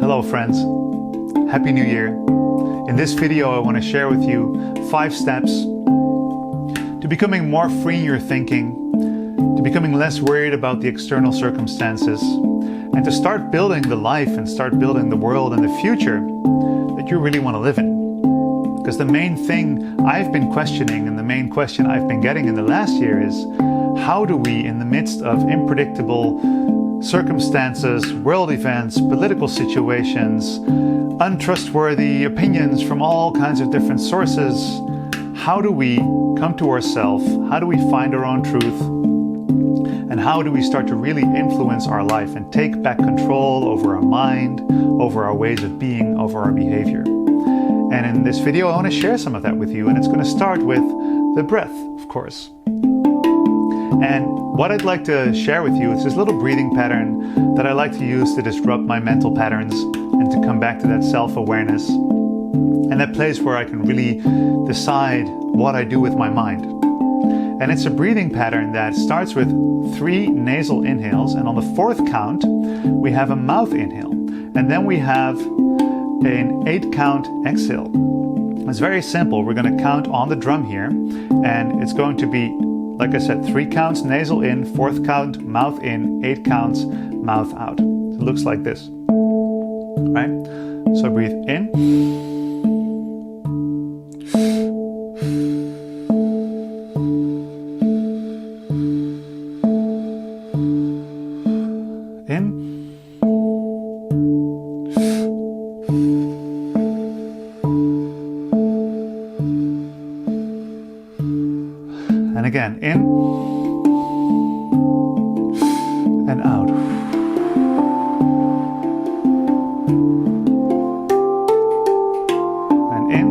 Hello friends, Happy New Year. In this video I want to share with you 5 steps to becoming more free in your thinking, to becoming less worried about the external circumstances, and to start building the life and start building the world and the future that you really want to live in. Because the main thing I've been questioning and the main question I've been getting in the last year is, how do we, in the midst of unpredictable circumstances, world events, political situations, untrustworthy opinions from all kinds of different sources, how do we come to ourselves? How do we find our own truth? And how do we start to really influence our life and take back control over our mind, over our ways of being, over our behavior? And in this video, I want to share some of that with you. And it's going to start with the breath, of course. And what I'd like to share with you is this little breathing pattern that I like to use to disrupt my mental patterns and to come back to that self-awareness and that place where I can really decide what I do with my mind. And it's a breathing pattern that starts with 3 nasal inhales, and on the 4th count we have a mouth inhale, and then we have an 8 count exhale. It's very simple. We're going to count on the drum here, and it's going to be, like I said, 3 counts nasal in, 4th count mouth in, 8 counts mouth out. It looks like this, right? So breathe in, and again, in and out. And in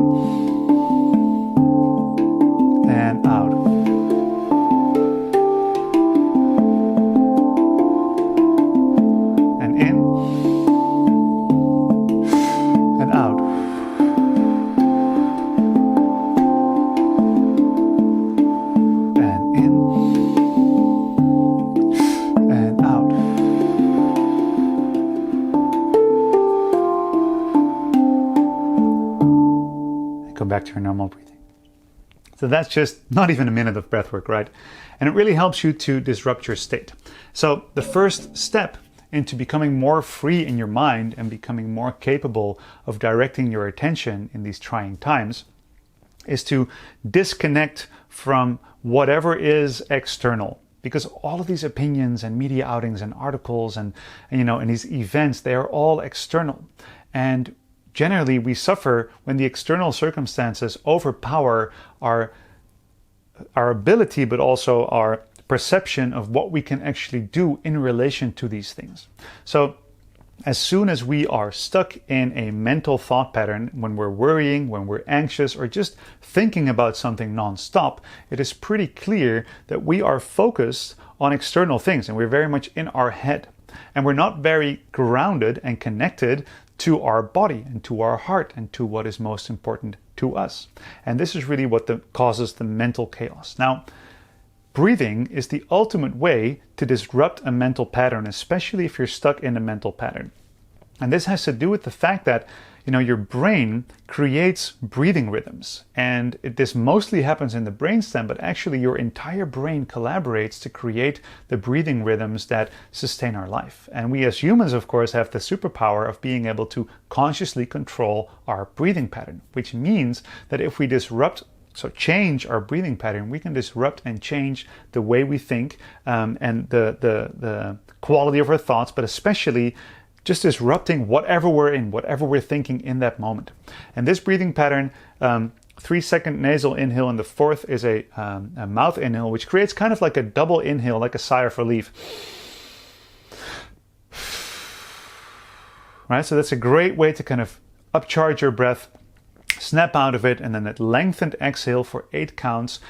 and out. And in and out. Go back to your normal breathing. So that's just not even a minute of breath work, right? And it really helps you to disrupt your state. So the first step into becoming more free in your mind and becoming more capable of directing your attention in these trying times is to disconnect from whatever is external. Because all of these opinions and media outings and articles and these events, they are all external. And generally, we suffer when the external circumstances overpower our ability, but also our perception of what we can actually do in relation to these things. So as soon as we are stuck in a mental thought pattern, when we're worrying, when we're anxious, or just thinking about something nonstop, it is pretty clear that we are focused on external things and we're very much in our head. And we're not very grounded and connected to our body and to our heart and to what is most important to us. And this is really what causes the mental chaos. Now, breathing is the ultimate way to disrupt a mental pattern, especially if you're stuck in a mental pattern. And this has to do with the fact that your brain creates breathing rhythms, and this mostly happens in the brainstem, but actually your entire brain collaborates to create the breathing rhythms that sustain our life. And we as humans, of course, have the superpower of being able to consciously control our breathing pattern, which means that if we change our breathing pattern, we can disrupt and change the way we think and the quality of our thoughts, but especially just disrupting whatever we're thinking in that moment. And this breathing pattern, 3-second nasal inhale, and the 4th is a mouth inhale, which creates kind of like a double inhale, like a sigh of relief. Right, so that's a great way to kind of upcharge your breath, snap out of it, and then that lengthened exhale for 8 counts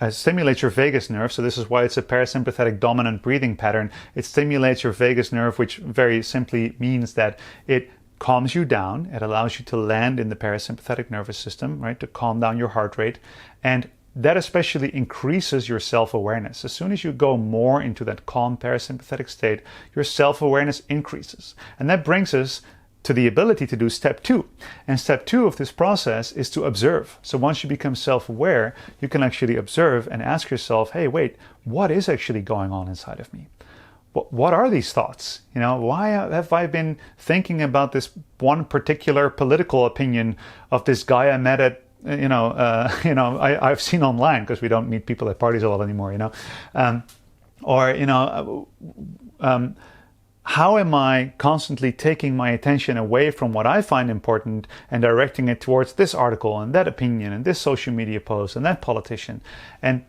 stimulates your vagus nerve. So this is why it's a parasympathetic dominant breathing pattern. It stimulates your vagus nerve, which very simply means that it calms you down. It allows you to land in the parasympathetic nervous system, right, to calm down your heart rate. And that especially increases your self-awareness. As soon as you go more into that calm parasympathetic state, your self-awareness increases. And that brings us to the ability to do step 2. And step 2 of this process is to observe. So once you become self-aware, you can actually observe and ask yourself, hey, wait, what is actually going on inside of me? What are these thoughts? Why have I been thinking about this one particular political opinion of this guy I met at, I've seen online, because we don't meet people at parties a lot anymore, how am I constantly taking my attention away from what I find important and directing it towards this article and that opinion and this social media post and that politician? And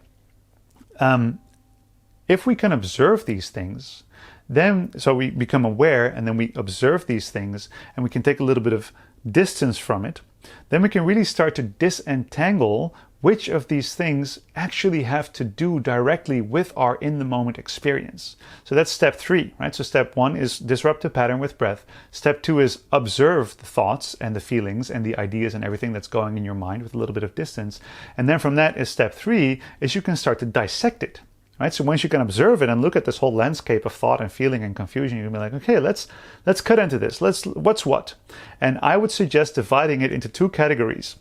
if we can observe these things, then, so we become aware and then we observe these things and we can take a little bit of distance from it, then we can really start to disentangle which of these things actually have to do directly with our in-the-moment experience. So that's step 3, right? So step 1 is disrupt the pattern with breath. Step 2 is observe the thoughts and the feelings and the ideas and everything that's going in your mind with a little bit of distance. And then from that is step 3, is you can start to dissect it. Right? So once you can observe it and look at this whole landscape of thought and feeling and confusion, you can be like, okay, let's cut into this. What's what? And I would suggest dividing it into 2 categories.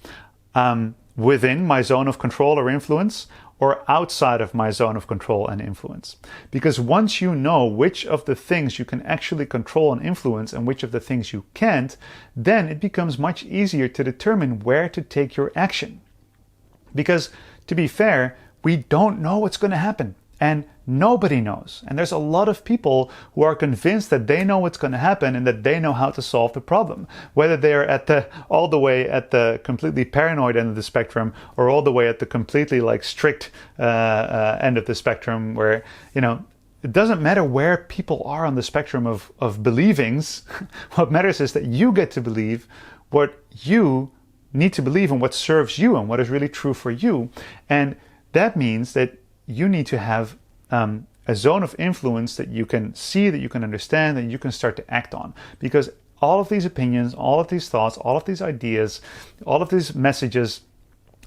Within my zone of control or influence, or outside of my zone of control and influence. Because once you know which of the things you can actually control and influence and which of the things you can't, then it becomes much easier to determine where to take your action. Because to be fair, we don't know what's going to happen. And nobody knows. And there's a lot of people who are convinced that they know what's going to happen and that they know how to solve the problem. Whether they're all the way at the completely paranoid end of the spectrum, or all the way at the completely strict end of the spectrum, where, it doesn't matter where people are on the spectrum of believings. What matters is that you get to believe what you need to believe and what serves you and what is really true for you. And that means that you need to have a zone of influence that you can see, that you can understand, that you can start to act on. Because all of these opinions, all of these thoughts, all of these ideas, all of these messages,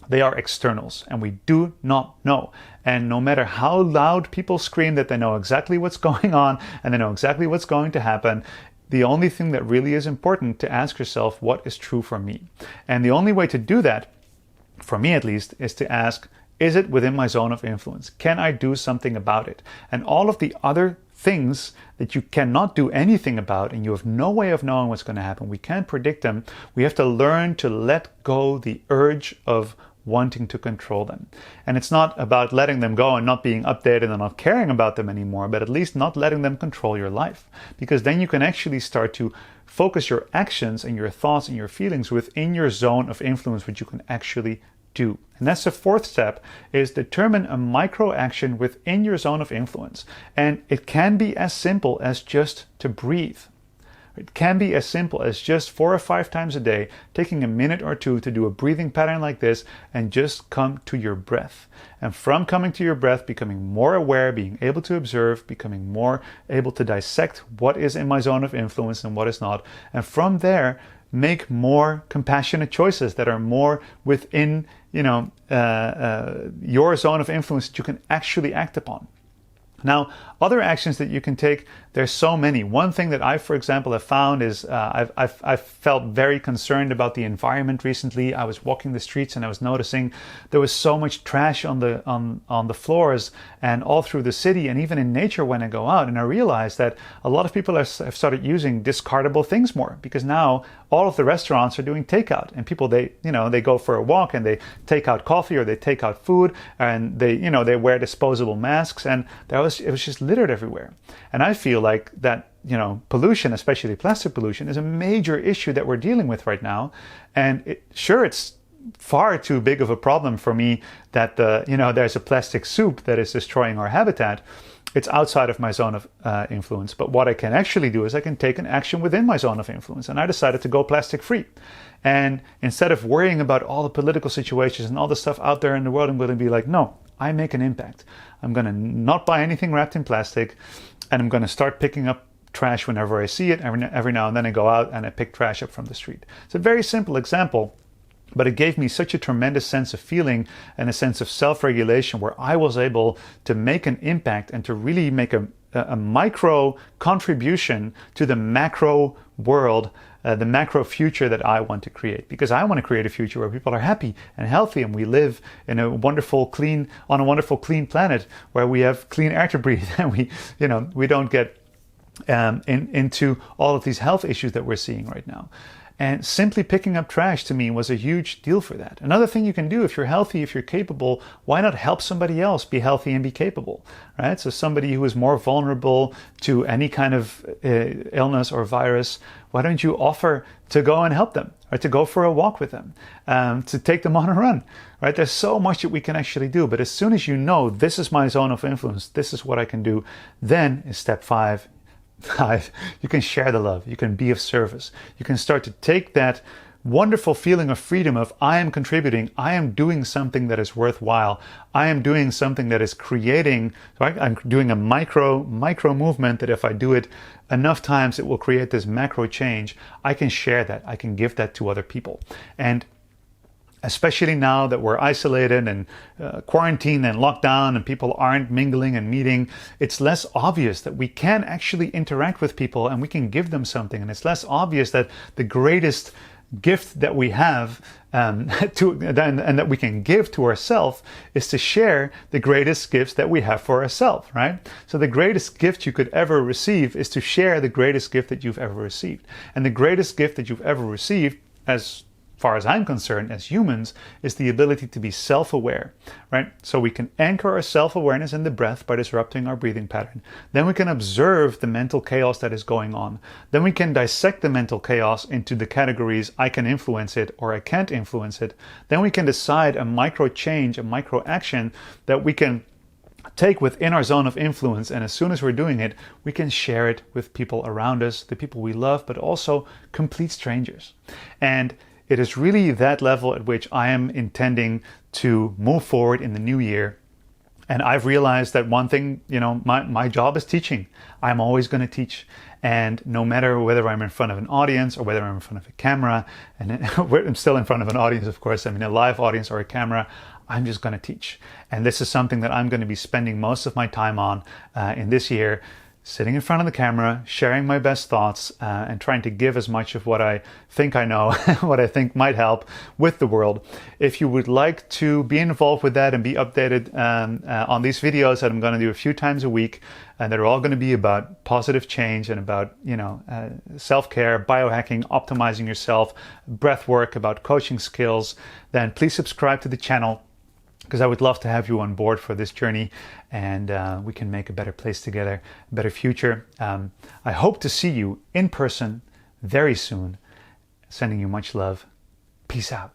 they are externals and we do not know. And no matter how loud people scream that they know exactly what's going on and they know exactly what's going to happen, the only thing that really is important to ask yourself, what is true for me? And the only way to do that, for me at least, is to ask, is it within my zone of influence? Can I do something about it? And all of the other things that you cannot do anything about and you have no way of knowing what's going to happen, we can't predict them. We have to learn to let go the urge of wanting to control them. And it's not about letting them go and not being updated and not caring about them anymore, but at least not letting them control your life. Because then you can actually start to focus your actions and your thoughts and your feelings within your zone of influence, which you can actually do. And that's the 4th step, is determine a micro action within your zone of influence. And it can be as simple as just to breathe. It can be as simple as just 4 or 5 times a day, taking a minute or 2 to do a breathing pattern like this and just come to your breath. And from coming to your breath, becoming more aware, being able to observe, becoming more able to dissect what is in my zone of influence and what is not. And from there, make more compassionate choices that are more within, your zone of influence that you can actually act upon. Now, other actions that you can take, there's so many. One thing that I, for example, have found is I've felt very concerned about the environment recently. I was walking the streets and I was noticing there was so much trash on the floors and all through the city and even in nature when I go out. And I realized that a lot of people have started using discardable things more, because now all of the restaurants are doing takeout, and people, they go for a walk and they take out coffee or they take out food and they wear disposable masks, and it was just littered everywhere. And I feel like that, pollution, especially plastic pollution, is a major issue that we're dealing with right now. And it's far too big of a problem for me that there's a plastic soup that is destroying our habitat. It's outside of my zone of influence. But what I can actually do is I can take an action within my zone of influence. And I decided to go plastic free. And instead of worrying about all the political situations and all the stuff out there in the world, I'm going to be like, no, I make an impact. I'm going to not buy anything wrapped in plastic. And I'm going to start picking up trash whenever I see it. Every now and then I go out and I pick trash up from the street. It's a very simple example But it gave me such a tremendous sense of feeling and a sense of self-regulation where I was able to make an impact and to really make a micro contribution to the macro world, the macro future that I want to create. Because I want to create a future where people are happy and healthy and we live in a wonderful, clean planet where we have clean air to breathe and we don't get into all of these health issues that we're seeing right now. And simply picking up trash to me was a huge deal for that. Another thing you can do, if you're healthy, if you're capable, why not help somebody else be healthy and be capable, right? So somebody who is more vulnerable to any kind of illness or virus, why don't you offer to go and help them, or to go for a walk with them, to take them on a run, right? There's so much that we can actually do. But as soon as you know, this is my zone of influence, this is what I can do, then is step 5. You can share the love, you can be of service, you can start to take that wonderful feeling of freedom of I am contributing, I am doing something that is worthwhile, I am doing something that is creating, right? I'm doing a micro movement that if I do it enough times, it will create this macro change. I can share that, I can give that to other people. And especially now that we're isolated and quarantined and locked down and people aren't mingling and meeting, it's less obvious that we can actually interact with people and we can give them something. And it's less obvious that the greatest gift that we have and that we can give to ourselves is to share the greatest gifts that we have for ourselves, right? So the greatest gift you could ever receive is to share the greatest gift that you've ever received. And the greatest gift that you've ever received, as far as I'm concerned, as humans, is the ability to be self-aware, right? So we can anchor our self-awareness in the breath by disrupting our breathing pattern. Then we can observe the mental chaos that is going on. Then we can dissect the mental chaos into the categories I can influence it or I can't influence it. Then we can decide a micro change, a micro action that we can take within our zone of influence, and as soon as we're doing it, we can share it with people around us, the people we love, but also complete strangers. And it is really that level at which I am intending to move forward in the new year. And I've realized that one thing, my job is teaching. I'm always going to teach. And no matter whether I'm in front of an audience or whether I'm in front of a camera, and I'm still in front of an audience, of course, I mean a live audience or a camera, I'm just going to teach. And this is something that I'm going to be spending most of my time on in this year, sitting in front of the camera, sharing my best thoughts, and trying to give as much of what I think I know, what I think might help with the world. If you would like to be involved with that and be updated on these videos that I'm going to do a few times a week, and they're all going to be about positive change and about self-care, biohacking, optimizing yourself, breath work, about coaching skills, then please subscribe to the channel, because I would love to have you on board for this journey, and we can make a better place together, a better future. I hope to see you in person very soon. Sending you much love. Peace out.